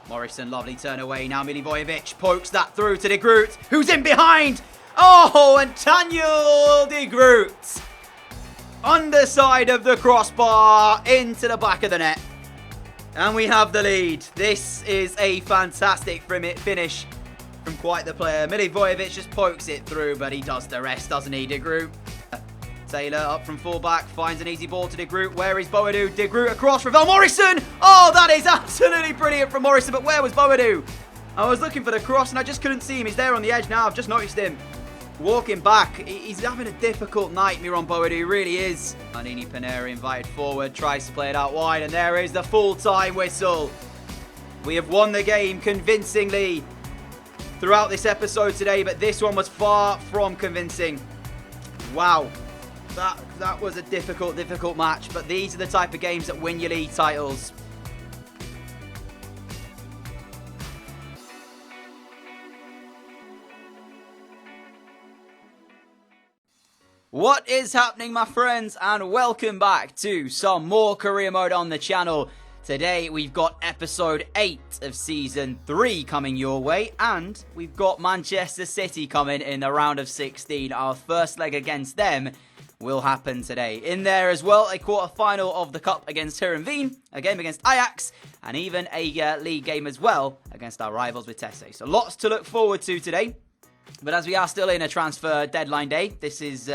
Morrison, lovely turn away. Now Milivojevic pokes that through to De Groot, who's in behind. Oh, and Daniel De Groot, underside of the crossbar, into the back of the net. And we have the lead. This is a fantastic finish from quite the player. Milivojevic just pokes it through, but he does the rest, doesn't he, De Groot? Taylor up from fullback, finds an easy ball to De Groot. Where is Boadu? De Groot across, Ravel Morrison! Oh, that is absolutely brilliant from Morrison, but where was Boadu? I was looking for the cross and I just couldn't see him. He's there on the edge now, I've just noticed him. Walking back, he's having a difficult night, Miron Boadu, he really is. Manini Panera invited forward, tries to play it out wide, and there is the full-time whistle. We have won the game convincingly throughout this episode today, but this one was far from convincing. Wow. That was a difficult match, but these are the type of games that win your league titles. What is happening, my friends, and welcome back to some more career mode on the channel. Today we've got episode 8 of season 3 coming your way, and we've got Manchester City coming in the round of 16. Our first leg against them will happen today. In there as well, a quarter-final of the Cup against Heerenveen, a game against Ajax, and even a league game as well against our rivals with Vitesse. So lots to look forward to today. But as we are still in a transfer deadline day, this is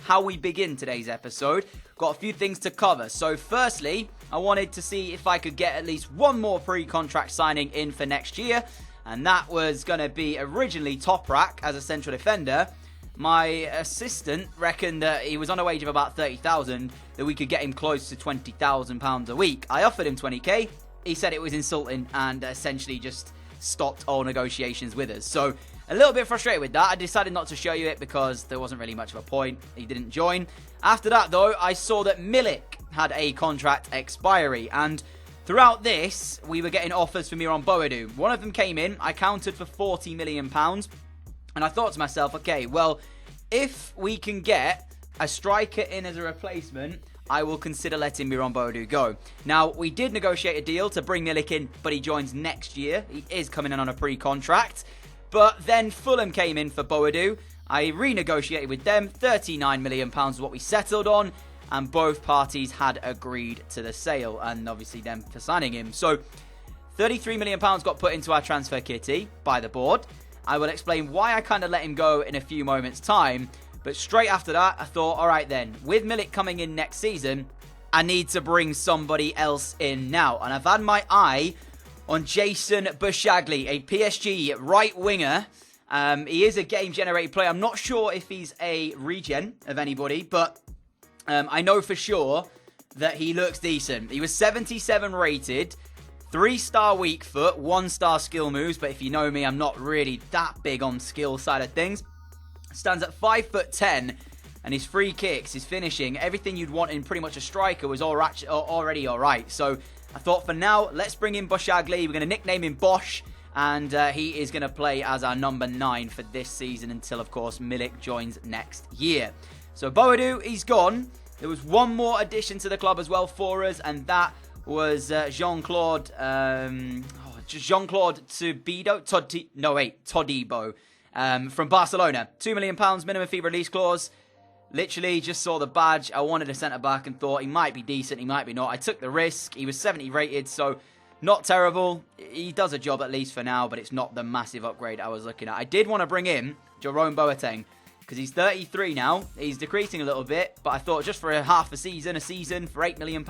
how we begin today's episode. Got a few things to cover. So firstly, I wanted to see if I could get at least one more pre-contract signing in for next year. And that was going to be originally Toprak as a central defender. My assistant reckoned that he was on a wage of about 30,000, that we could get him close to £20,000 a week. I offered him 20k. He said it was insulting and essentially just stopped all negotiations with us. So a little bit frustrated with that. I decided not to show you it because there wasn't really much of a point. He didn't join. After that, though, I saw that Milik had a contract expiry, and throughout this, we were getting offers for Miron Boadu. One of them came in. I counted for £40 million. And I thought to myself, okay, well, if we can get a striker in as a replacement, I will consider letting Miron Boadu go. Now, we did negotiate a deal to bring Milik in, but he joins next year. He is coming in on a pre-contract. But then Fulham came in for Boadu. I renegotiated with them. £39 million is what we settled on. And both parties had agreed to the sale. And obviously them for signing him. So £33 million got put into our transfer kitty by the board. I will explain why I kind of let him go in a few moments' time. But straight after that, I thought, all right then, with Milik coming in next season, I need to bring somebody else in now. And I've had my eye on Jason Bushagli, a PSG right winger. He is a game-generated player. I'm not sure if he's a regen of anybody, but I know for sure that he looks decent. He was 77 rated. 3-star weak foot, 1-star skill moves, but if you know me, I'm not really that big on skill side of things. Stands at 5'10", and his free kicks, his finishing, everything you'd want in pretty much a striker was already alright. So I thought for now, let's bring in Bushagli. We're going to nickname him Bosch, and he is going to play as our number 9 for this season until, of course, Milik joins next year. So Boadu, he's gone. There was one more addition to the club as well for us, and that was Jean-Claude Todibo from Barcelona. £2 million minimum fee release clause. Literally just saw the badge. I wanted a centre-back and thought he might be decent, he might be not. I took the risk. He was 70 rated, so not terrible. He does a job at least for now, but it's not the massive upgrade I was looking at. I did want to bring in Jerome Boateng because he's 33 now. He's decreasing a little bit, but I thought just for a season for £8 million,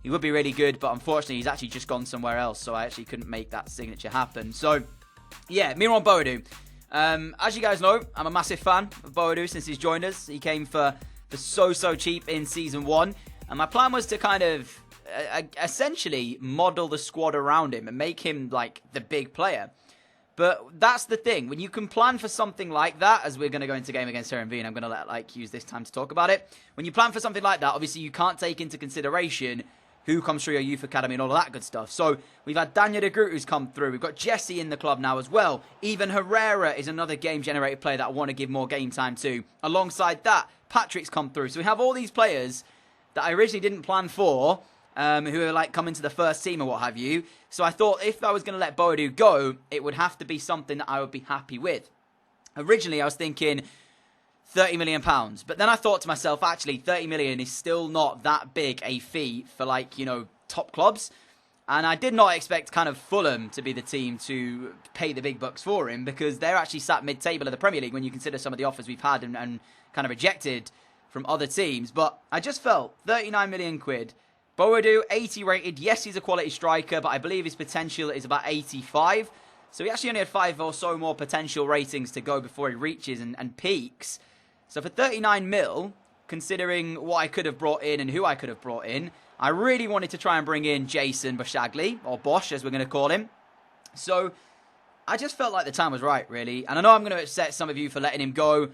he would be really good, but unfortunately, he's actually just gone somewhere else, so I actually couldn't make that signature happen. So, yeah, Miron Boadu. As you guys know, I'm a massive fan of Boadu since he's joined us. He came for so cheap in Season 1, and my plan was to kind of essentially model the squad around him and make him, like, the big player. But that's the thing. When you can plan for something like that, as we're going to go into game against Heerenveen, I'm going to use this time to talk about it. When you plan for something like that, obviously you can't take into consideration who comes through your youth academy and all of that good stuff. So we've had Daniel De Groot who's come through. We've got Jesse in the club now as well. Even Herrera is another game-generated player that I want to give more game time to. Alongside that, Patrick's come through. So we have all these players that I originally didn't plan for, who are like coming to the first team or what have you. So I thought if I was going to let Boadu go, it would have to be something that I would be happy with. Originally, I was thinking £30 million. But then I thought to myself, actually, 30 million is still not that big a fee for, like, you know, top clubs. And I did not expect kind of Fulham to be the team to pay the big bucks for him, because they're actually sat mid-table of the Premier League when you consider some of the offers we've had and kind of rejected from other teams. But I just felt 39 million quid. Boadu, 80 rated. Yes, he's a quality striker, but I believe his potential is about 85. So he actually only had 5 or so more potential ratings to go before he reaches and peaks. So for 39 mil, considering what I could have brought in and who I could have brought in, I really wanted to try and bring in Jason Boshagli, or Bosch as we're going to call him. So I just felt like the time was right, really. And I know I'm going to upset some of you for letting him go,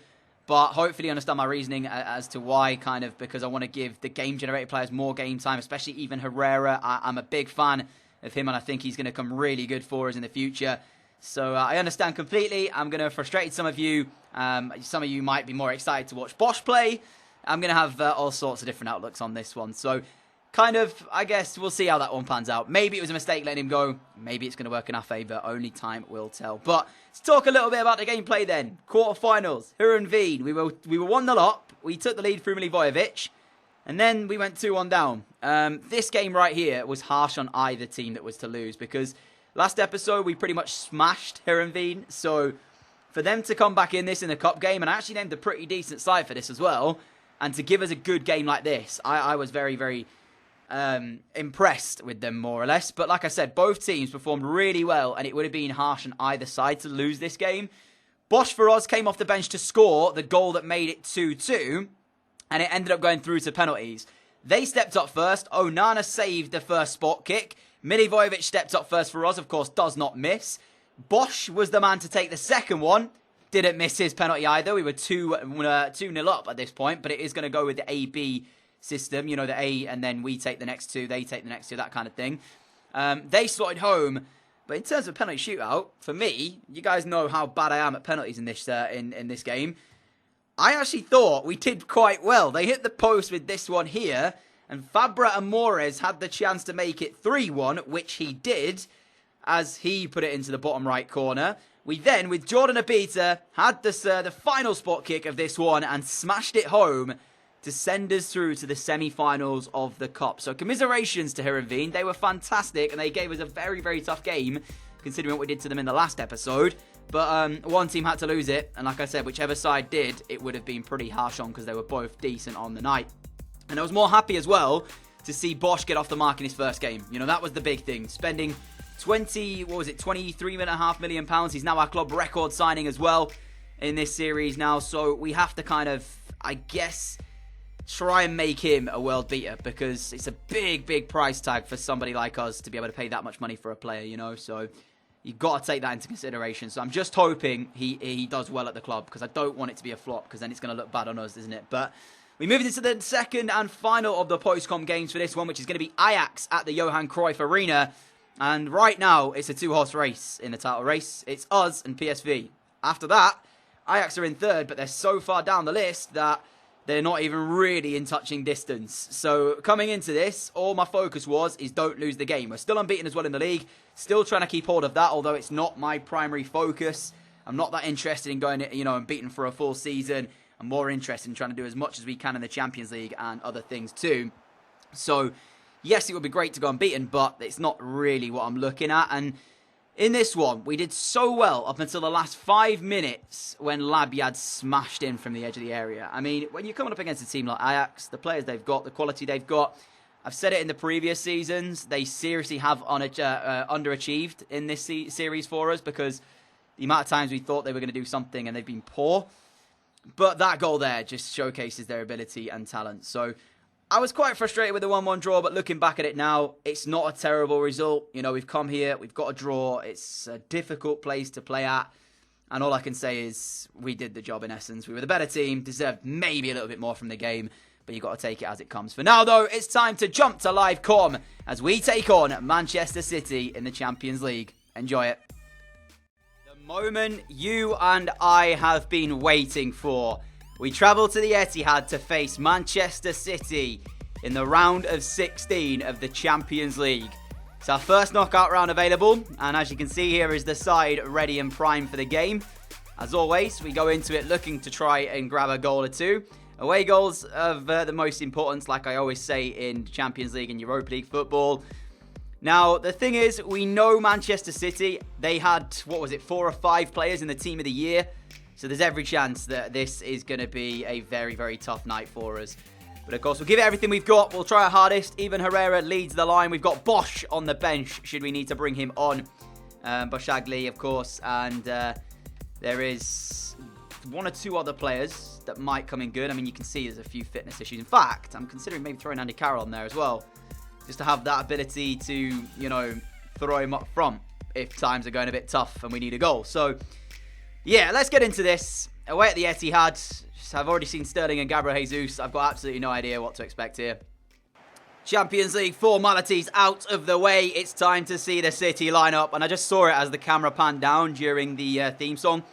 but hopefully you understand my reasoning as to why, kind of, because I want to give the game-generated players more game time, especially even Herrera. I'm a big fan of him, and I think he's going to come really good for us in the future. So I understand completely. I'm going to frustrate some of you. Some of you might be more excited to watch Bosch play. I'm going to have all sorts of different outlooks on this one. So kind of, I guess, we'll see how that one pans out. Maybe it was a mistake letting him go. Maybe it's going to work in our favour. Only time will tell. But let's talk a little bit about the gameplay then. Quarterfinals. Heerenveen. We were 1-0 up. We took the lead through Milivojevic. And then we went 2-1 down. This game right here was harsh on either team that was to lose, because last episode we pretty much smashed Heerenveen. So for them to come back in this in the cup game, and I actually named a pretty decent side for this as well, and to give us a good game like this, I was very, very impressed with them, more or less. But like I said, both teams performed really well, and it would have been harsh on either side to lose this game. Bosch for us came off the bench to score the goal that made it 2-2, and it ended up going through to penalties. They stepped up first. Onana saved the first spot kick. Milivojevic stepped up first for us, of course, does not miss. Bosch was the man to take the second one. Didn't miss his penalty either. We were 2-0 up at this point, but it is going to go with the A-B system. You know, the A, and then we take the next two, they take the next two, that kind of thing. They slotted home. But in terms of penalty shootout, for me, you guys know how bad I am at penalties in this in this game. I actually thought we did quite well. They hit the post with this one here, and Fabra Amores had the chance to make it 3-1, which he did, as he put it into the bottom right corner. We then, with Jordan Abita, had this, the final spot kick of this one and smashed it home to send us through to the semi-finals of the Cup. So commiserations to Heerenveen. They were fantastic, and they gave us a very, very tough game, considering what we did to them in the last episode. But one team had to lose it, and like I said, whichever side did, it would have been pretty harsh on, because they were both decent on the night. And I was more happy as well to see Bosch get off the mark in his first game. You know, that was the big thing. Spending £23.5 million. He's now our club record signing as well in this series now. So we have to kind of, I guess, try and make him a world beater, because it's a big, big price tag for somebody like us to be able to pay that much money for a player, you know. So you've got to take that into consideration. So I'm just hoping he does well at the club, because I don't want it to be a flop, because then it's going to look bad on us, isn't it? But we move into the second and final of the post-com games for this one, which is going to be Ajax at the Johan Cruyff Arena. And right now, it's a two-horse race in the title race. It's us and PSV. After that, Ajax are in third, but they're so far down the list that they're not even really in touching distance. So coming into this, all my focus is don't lose the game. We're still unbeaten as well in the league. Still trying to keep hold of that, although it's not my primary focus. I'm not that interested in going, you know, unbeaten for a full season. I'm more interested in trying to do as much as we can in the Champions League and other things too. So yes, it would be great to go unbeaten, but it's not really what I'm looking at. And in this one, we did so well up until the last 5 minutes when Labyad smashed in from the edge of the area. I mean, when you're coming up against a team like Ajax, the players they've got, the quality they've got, I've said it in the previous seasons, they seriously have underachieved in this series for us, because the amount of times we thought they were going to do something and they've been poor. But that goal there just showcases their ability and talent. So I was quite frustrated with the 1-1 draw, but looking back at it now, it's not a terrible result. You know, we've come here, we've got a draw. It's a difficult place to play at. And all I can say is we did the job in essence. We were the better team, deserved maybe a little bit more from the game, but you've got to take it as it comes. For now, though, it's time to jump to live com as we take on Manchester City in the Champions League. Enjoy it. The moment you and I have been waiting for. We travel to the Etihad to face Manchester City in the round of 16 of the Champions League. It's our first knockout round available, and as you can see here is the side ready and primed for the game. As always, we go into it looking to try and grab a goal or two. Away goals of the most importance, like I always say in Champions League and Europa League football. Now, the thing is, we know Manchester City, they had, 4 or 5 players in the team of the year. So there's every chance that this is going to be a very, very tough night for us. But of course, we'll give it everything we've got. We'll try our hardest. Even Herrera leads the line. We've got Bosch on the bench, should we need to bring him on. Boshagli, of course. And there is 1 or 2 other players that might come in good. I mean, you can see there's a few fitness issues. In fact, I'm considering maybe throwing Andy Carroll on there as well. Just to have that ability to, you know, throw him up front if times are going a bit tough and we need a goal. So, yeah, let's get into this. Away at the Etihad. I've already seen Sterling and Gabriel Jesus. I've got absolutely no idea what to expect here. Champions League formalities out of the way. It's time to see the City lineup. And I just saw it as the camera panned down during the theme song.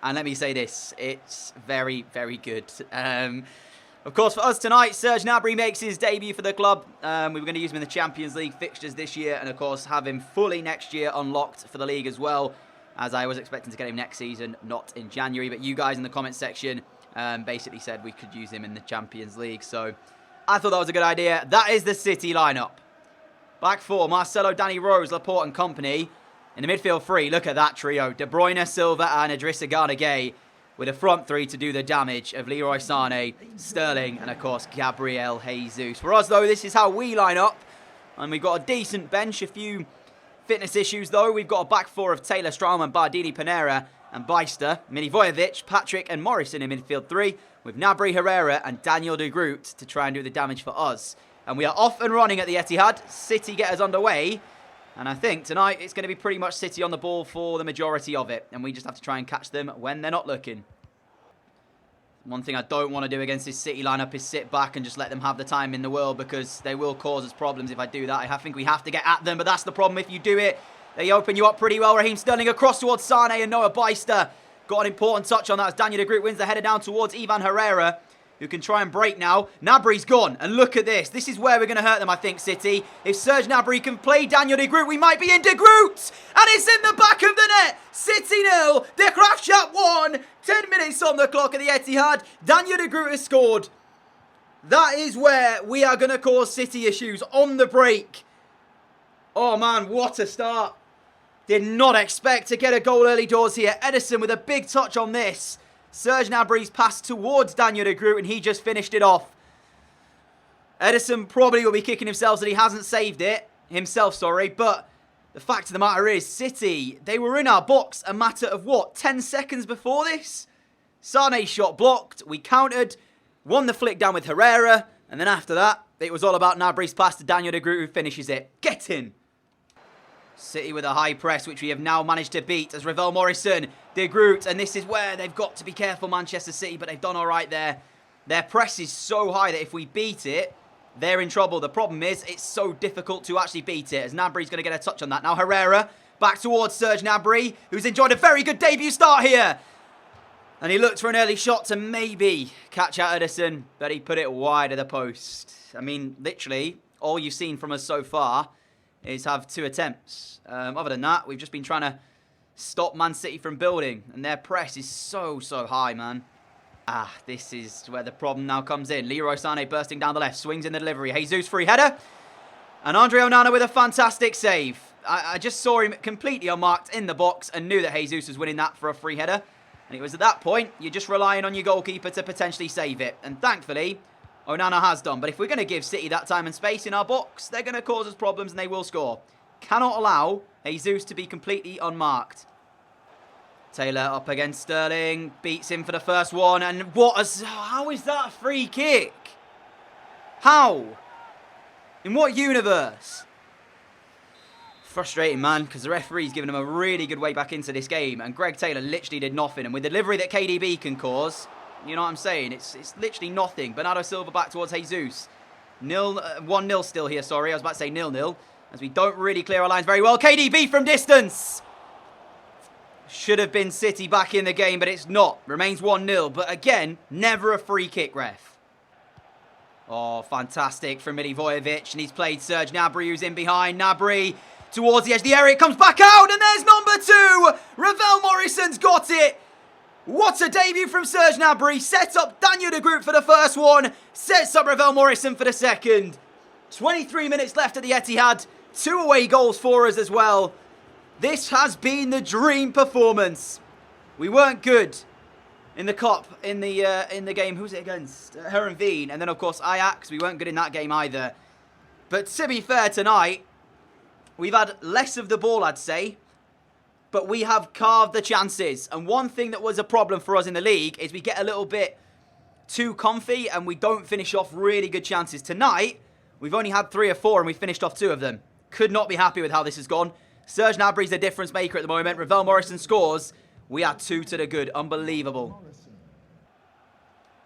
And let me say this. It's very, very good. Of course, for us tonight, Serge Gnabry makes his debut for the club. We were going to use him in the Champions League fixtures this year. And of course, have him fully next year unlocked for the league as well. As I was expecting to get him next season, not in January. But you guys in the comment section basically said we could use him in the Champions League. So I thought that was a good idea. That is the City lineup. Back 4, Marcelo, Danny Rose, Laporte and company. In the midfield 3, look at that trio. De Bruyne, Silva and Idrissa Gana Gueye. With a front 3 to do the damage of Leroy Sané, Sterling and of course Gabriel Jesus. For us though, this is how we line up. And we've got a decent bench. A few fitness issues though. We've got a back 4 of Taylor, Straumann, Bardini, Panera and Beister, Milivojevic, Patrick and Morrison in midfield 3, with Gnabry, Herrera and Daniel de Groot to try and do the damage for us. And we are off and running at the Etihad. City get us underway. And I think tonight it's going to be pretty much City on the ball for the majority of it. And we just have to try and catch them when they're not looking. One thing I don't want to do against this City lineup is sit back and just let them have the time in the world, because they will cause us problems if I do that. I think we have to get at them, but that's the problem if you do it. They open you up pretty well. Raheem Sterling across towards Sané and Noah Beister. Got an important touch on that as Daniel de Groot wins the header down towards Ivan Herrera, who can try and break now. Gnabry's gone. And look at this. This is where we're going to hurt them, I think, City. If Serge Gnabry can play Daniel de Groot, we might be in de Groot. And it's in the back of the net. City 0. The Graafschap 1. 10 minutes on the clock at the Etihad. Daniel de Groot has scored. That is where we are going to cause City issues on the break. Oh, man, what a start. Did not expect to get a goal early doors here. Ederson with a big touch on this. Serge Gnabry's pass towards Daniel de Groot and he just finished it off. Ederson probably will be kicking himself that he hasn't saved it. But the fact of the matter is, City, they were in our box a matter of what, 10 seconds before this? Sané's shot blocked. We countered. Won the flick down with Herrera. And then after that, it was all about Gnabry's pass to Daniel de Groot who finishes it. Get in. City with a high press, which we have now managed to beat as Ravel Morrison, de Groot, and this is where they've got to be careful, Manchester City, but they've done all right there. Their press is so high that if we beat it, they're in trouble. The problem is it's so difficult to actually beat it, as Gnabry's going to get a touch on that. Now Herrera, back towards Serge Gnabry, who's enjoyed a very good debut start here. And he looked for an early shot to maybe catch out Ederson, but he put it wide of the post. I mean, literally, all you've seen from us so far is have 2 attempts. Other than that, we've just been trying to stop Man City from building. And their press is so high, man. This is where the problem now comes in. Leroy Sané bursting down the left. Swings in the delivery. Jesus free header. And Andre Onana with a fantastic save. I just saw him completely unmarked in the box and knew that Jesus was winning that for a free header. And it was at that point, you're just relying on your goalkeeper to potentially save it. And thankfully, Onana has done. But if we're going to give City that time and space in our box, they're going to cause us problems and they will score. Cannot allow Jesus to be completely unmarked. Taylor up against Sterling. Beats him for the first one. And how is that a free kick? How? In what universe? Frustrating, man, because the referee's given him a really good way back into this game. And Greg Taylor literally did nothing. And with the delivery that KDB can cause, you know what I'm saying? It's literally nothing. Bernardo Silva back towards Jesus. 1-0 still here, sorry. I was about to say 0-0. As we don't really clear our lines very well. KDB from distance. Should have been City back in the game, but it's not. Remains 1-0. But again, never a free kick, ref. Oh, fantastic from Milivojevic, and he's played Serge Gnabry, who's in behind. Gnabry towards the edge of the area, it comes back out, and there's number 2! Ravel Morrison's got it! What a debut from Serge Gnabry. Set up Daniel de Groot for the first one, sets up Ravel Morrison for the second. 23 minutes left at the Etihad, 2 away goals for us as well. This has been the dream performance. We weren't good in the cup, in the game. Who's it against? Herenveen. And then, of course, Ajax. We weren't good in that game either. But to be fair, tonight, we've had less of the ball, I'd say. But we have carved the chances. And one thing that was a problem for us in the league is we get a little bit too comfy and we don't finish off really good chances. Tonight, we've only had 3 or 4 and we finished off 2 of them. Could not be happy with how this has gone. Serge Gnabry's the difference maker at the moment. Ravel Morrison scores. We are 2 to the good. Unbelievable.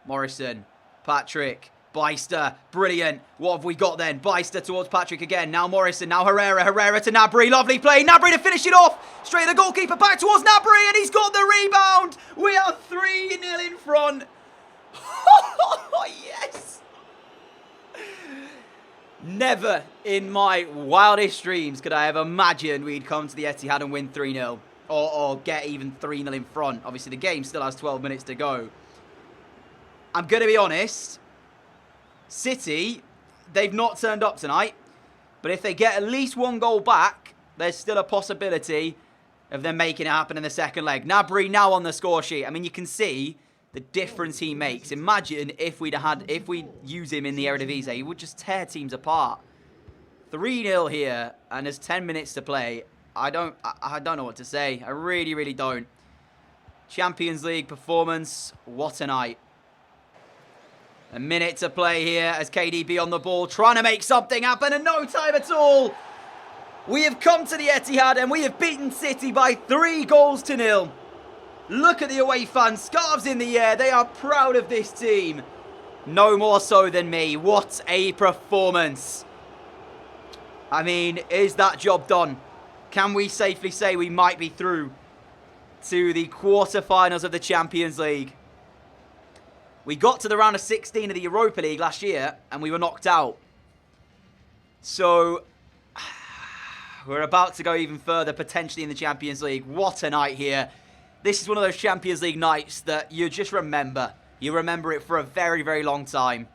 Morrison. Patrick. Beister. Brilliant. What have we got then? Beister towards Patrick again. Now Morrison. Now Herrera. Herrera to Gnabry. Lovely play. Gnabry to finish it off. Straight to the goalkeeper. Back towards Gnabry. And he's got the rebound. We are 3-0 in front. Yes. Never in my wildest dreams could I have imagined we'd come to the Etihad and win 3-0. Or get even 3-0 in front. Obviously, the game still has 12 minutes to go. I'm going to be honest. City, they've not turned up tonight. But if they get at least 1 goal back, there's still a possibility of them making it happen in the second leg. Gnabry now on the score sheet. I mean, you can see the difference he makes. Imagine if we use him in the Eredivisie, he would just tear teams apart. 3-0 here, and there's 10 minutes to play. I don't know what to say. I really, really don't. Champions League performance. What a night. A minute to play here as KDB on the ball, trying to make something happen, and no time at all. We have come to the Etihad and we have beaten City by 3-0. Look at the away fans, scarves in the air. They are proud of this team. No more so than me. What a performance. I mean, is that job done? Can we safely say we might be through to the quarterfinals of the Champions League? We got to the round of 16 of the Europa League last year and we were knocked out. So, we're about to go even further, potentially in the Champions League. What a night here. This is one of those Champions League nights that you just remember. You remember it for a very, very long time.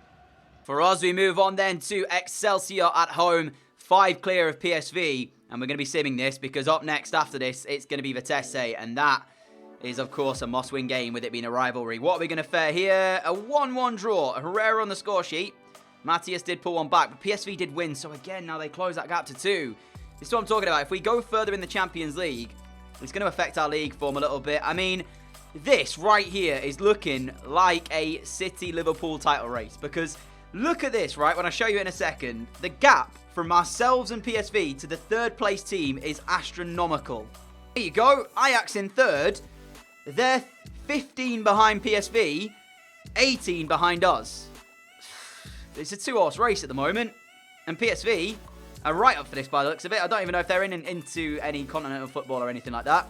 For us, we move on then to Excelsior at home. 5 clear of PSV. And we're going to be simming this because up next after this, it's going to be Vitesse. And that is, of course, a must-win game with it being a rivalry. What are we going to fare here? A 1-1 draw. Herrera on the score sheet. Matthias did pull one back, but PSV did win. So again, now they close that gap to 2. This is what I'm talking about. If we go further in the Champions League, it's going to affect our league form a little bit. I mean, this right here is looking like a City-Liverpool title race. Because look at this, right? When I show you in a second, the gap from ourselves and PSV to the 3rd place team is astronomical. There you go. Ajax in 3rd. They're 15 behind PSV, 18 behind us. It's a 2-horse race at the moment. And PSV are right up for this by the looks of it. I don't even know if they're into any continental football or anything like that.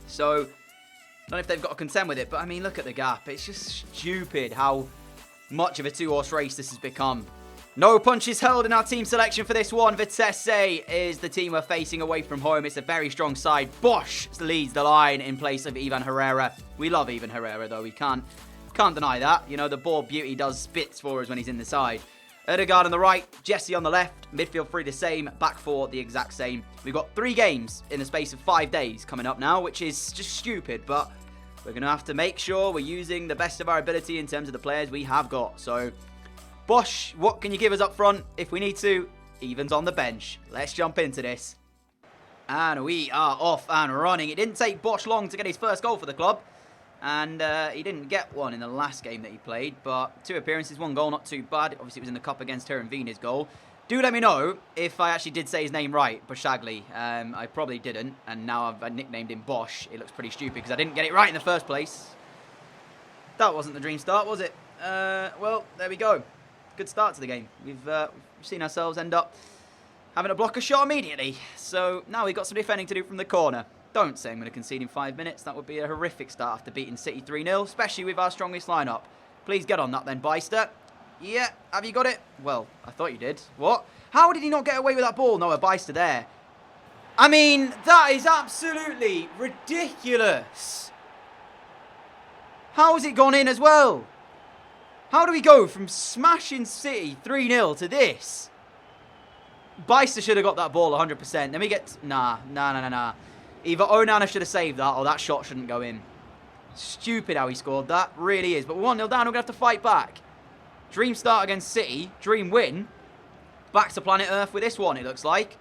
So, I don't know if they've got to contend with it. But, I mean, look at the gap. It's just stupid how much of a 2-horse race this has become. No punches held in our team selection for this one. Vitesse is the team we're facing away from home. It's a very strong side. Bosch leads the line in place of Ivan Herrera. We love Ivan Herrera, though. We can't deny that. You know, the ball beauty does spits for us when he's in the side. Odegaard on the right, Jesse on the left. Midfield 3 the same, back 4 the exact same. We've got 3 games in the space of 5 days coming up now, which is just stupid, but we're going to have to make sure we're using the best of our ability in terms of the players we have got. So, Bosch, what can you give us up front if we need to? Evans on the bench. Let's jump into this. And we are off and running. It didn't take Bosch long to get his first goal for the club. And he didn't get one in the last game that he played. But 2 appearances, 1 goal, not too bad. Obviously, it was in the cup against Herenveen, his goal. Do let me know if I actually did say his name right, Boshagli. I probably didn't. And now I've nicknamed him Bosch. It looks pretty stupid because I didn't get it right in the first place. That wasn't the dream start, was it? Well, there we go. Good start to the game. We've seen ourselves end up having to block a shot immediately. So now we've got some defending to do from the corner. Don't say I'm going to concede in 5 minutes. That would be a horrific start after beating City 3-0, especially with our strongest lineup. Please get on that then, Beister. Yeah, have you got it? Well, I thought you did. What? How did he not get away with that ball? No, a Beister there. I mean, that is absolutely ridiculous. How has it gone in as well? How do we go from smashing City 3-0 to this? Beister should have got that ball 100%. Then we get... Nah. Either Onana should have saved that or that shot shouldn't go in. Stupid how he scored that. Really is. But we're 1-0 down. We're going to have to fight back. Dream start against City. Dream win. Back to planet Earth with this one, it looks like.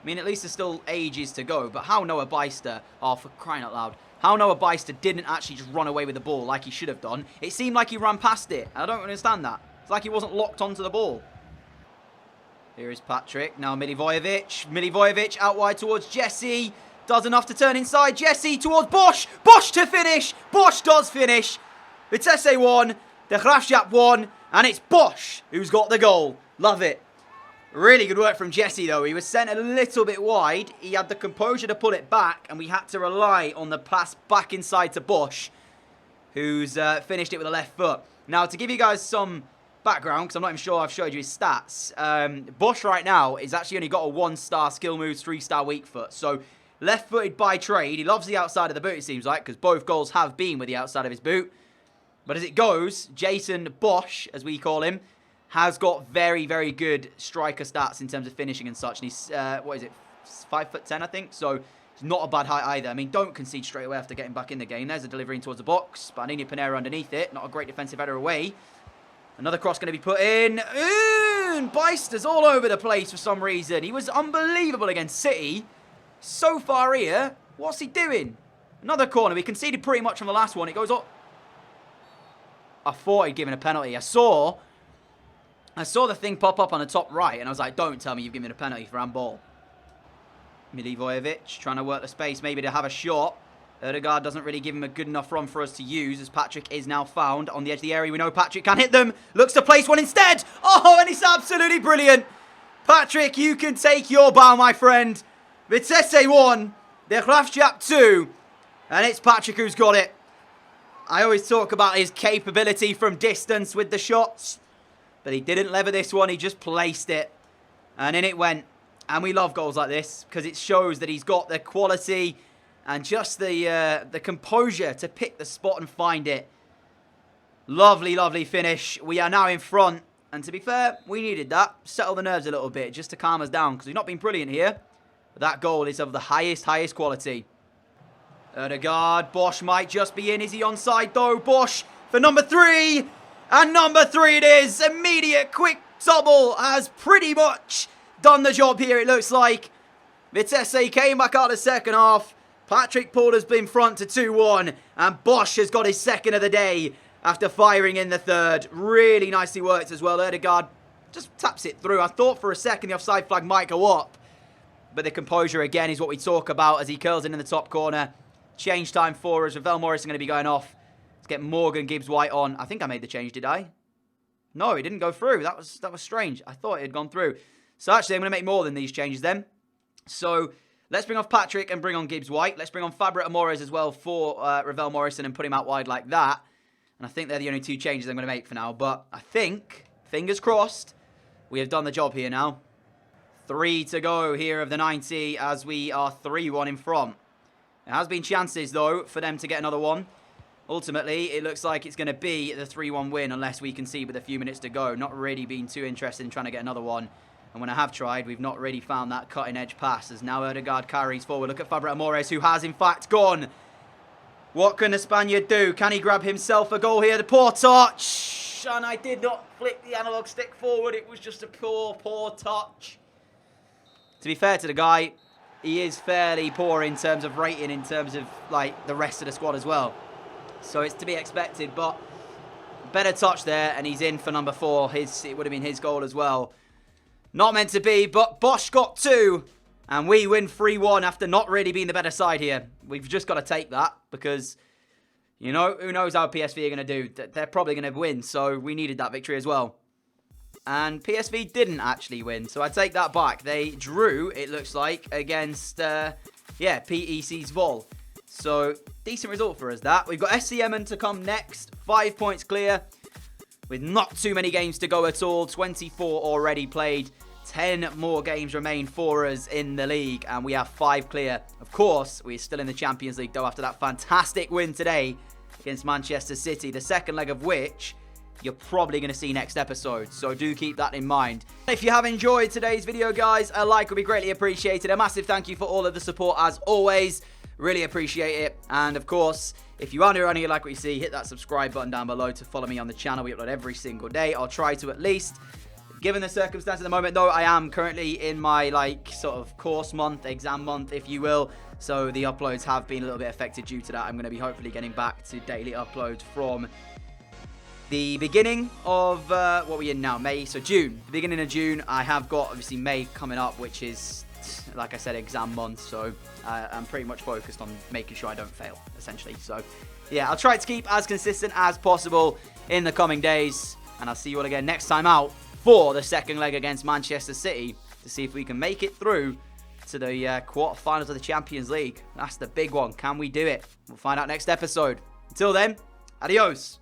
I mean, at least there's still ages to go. But how Noah Beister... Oh, for crying out loud. How Noah Beister didn't actually just run away with the ball like he should have done. It seemed like he ran past it. I don't understand that. It's like he wasn't locked onto the ball. Here is Patrick. Now Milivojevic. Milivojevic out wide towards Jesse. Does enough to turn inside. Jesse towards Bosch. Bosch to finish. Bosch does finish. Vitesse won. The Graafschap won. And it's Bosch who's got the goal. Love it. Really good work from Jesse, though. He was sent a little bit wide. He had the composure to pull it back, and we had to rely on the pass back inside to Bosch, who's finished it with a left foot. Now, to give you guys some background, because I'm not even sure I've showed you his stats, Bosch right now is actually only got a 1-star skill moves, 3-star weak foot. So, left-footed by trade. He loves the outside of the boot, it seems like, because both goals have been with the outside of his boot. But as it goes, Jason Bosch, as we call him, has got very, very good striker stats in terms of finishing and such. And he's, 5'10", I think. So, it's not a bad height either. I mean, don't concede straight away after getting back in the game. There's a delivery towards the box. But Antonio Pinera underneath it. Not a great defensive header away. Another cross going to be put in. Beister's all over the place for some reason. He was unbelievable against City. So far here, what's he doing? Another corner. We conceded pretty much from the last one. It goes up. I thought he'd given a penalty. I saw the thing pop up on the top right, and I was like, don't tell me you've given a penalty for handball. Milivojevic trying to work the space, maybe to have a shot. Erdegaard doesn't really give him a good enough run for us to use, as Patrick is now found on the edge of the area. We know Patrick can hit them. Looks to place one instead. Oh, and it's absolutely brilliant. Patrick, you can take your bow, my friend. Vitesse 1, the Graafschap 2, and it's Patrick who's got it. I always talk about his capability from distance with the shots. But he didn't lever this one. He just placed it. And in it went. And we love goals like this because it shows that he's got the quality and just the composure to pick the spot and find it. Lovely, lovely finish. We are now in front. And to be fair, we needed that. Settle the nerves a little bit just to calm us down because we've not been brilliant here. But that goal is of the highest quality. Erdegaard. Bosch might just be in. Is he onside though? Bosch for number 3. And number 3 it is. Immediate quick double has pretty much done the job here, it looks like. Vitesse came back out of the second half. Patrick pulled us in front to 2-1. And Bosch has got his second of the day after firing in the third. Really nicely worked as well. Erdegaard just taps it through. I thought for a second the offside flag might go up. But the composure again is what we talk about as he curls in the top corner. Change time for us. Ravel Morrison going to be going off. Let's get Morgan Gibbs-White on. I think I made the change, did I? No, it didn't go through. That was strange. I thought it had gone through. So actually, I'm going to make more than these changes then. So let's bring off Patrick and bring on Gibbs-White. Let's bring on Fabra Amores as well for Ravel Morrison and put him out wide like that. And I think they're the only 2 changes I'm going to make for now. But I think, fingers crossed, we have done the job here now. 3 to go here of the 90 as we are 3-1 in front. There has been chances, though, for them to get another one. Ultimately, it looks like it's going to be the 3-1 win unless we concede with a few minutes to go. Not really been too interested in trying to get another one. And when I have tried, we've not really found that cutting-edge pass. As now Erdegaard carries forward. Look at Fabra Amores, who has, in fact, gone. What can the Spaniard do? Can he grab himself a goal here? The poor touch. And I did not flick the analog stick forward. It was just a poor touch. To be fair to the guy, he is fairly poor in terms of rating, in terms of like the rest of the squad as well. So it's to be expected, but better touch there, and he's in for number 4. It would have been his goal as well. Not meant to be, but Bosch got 2, and we win 3-1 after not really being the better side here. We've just got to take that because, you know, who knows how PSV are going to do. They're probably going to win, so we needed that victory as well. And PSV didn't actually win, so I take that back. They drew, it looks like, against, PEC's Vol. So, decent result for us, that. We've got SC Emmen to come next. 5 points clear. with not too many games to go at all. 24 already played. 10 more games remain for us in the league, and we have 5 clear. Of course, we're still in the Champions League, though, after that fantastic win today against Manchester City, the second leg of which you're probably going to see next episode, so do keep that in mind. If you have enjoyed today's video, guys, a like would be greatly appreciated. A massive thank you for all of the support, as always. Really appreciate it. And, of course, if you are new around here, like what you see, hit that subscribe button down below to follow me on the channel. We upload every single day. I'll try to at least. Given the circumstance at the moment, though, I am currently in my, sort of course month, exam month, if you will. So the uploads have been a little bit affected due to that. I'm going to be hopefully getting back to daily uploads from the beginning of, what we're in now, May, so June. The beginning of June, I have got, obviously, May coming up, which is, like I said, exam month. So I'm pretty much focused on making sure I don't fail, essentially. So, yeah, I'll try to keep as consistent as possible in the coming days. And I'll see you all again next time out for the second leg against Manchester City to see if we can make it through to the quarterfinals of the Champions League. That's the big one. Can we do it? We'll find out next episode. Until then, adios.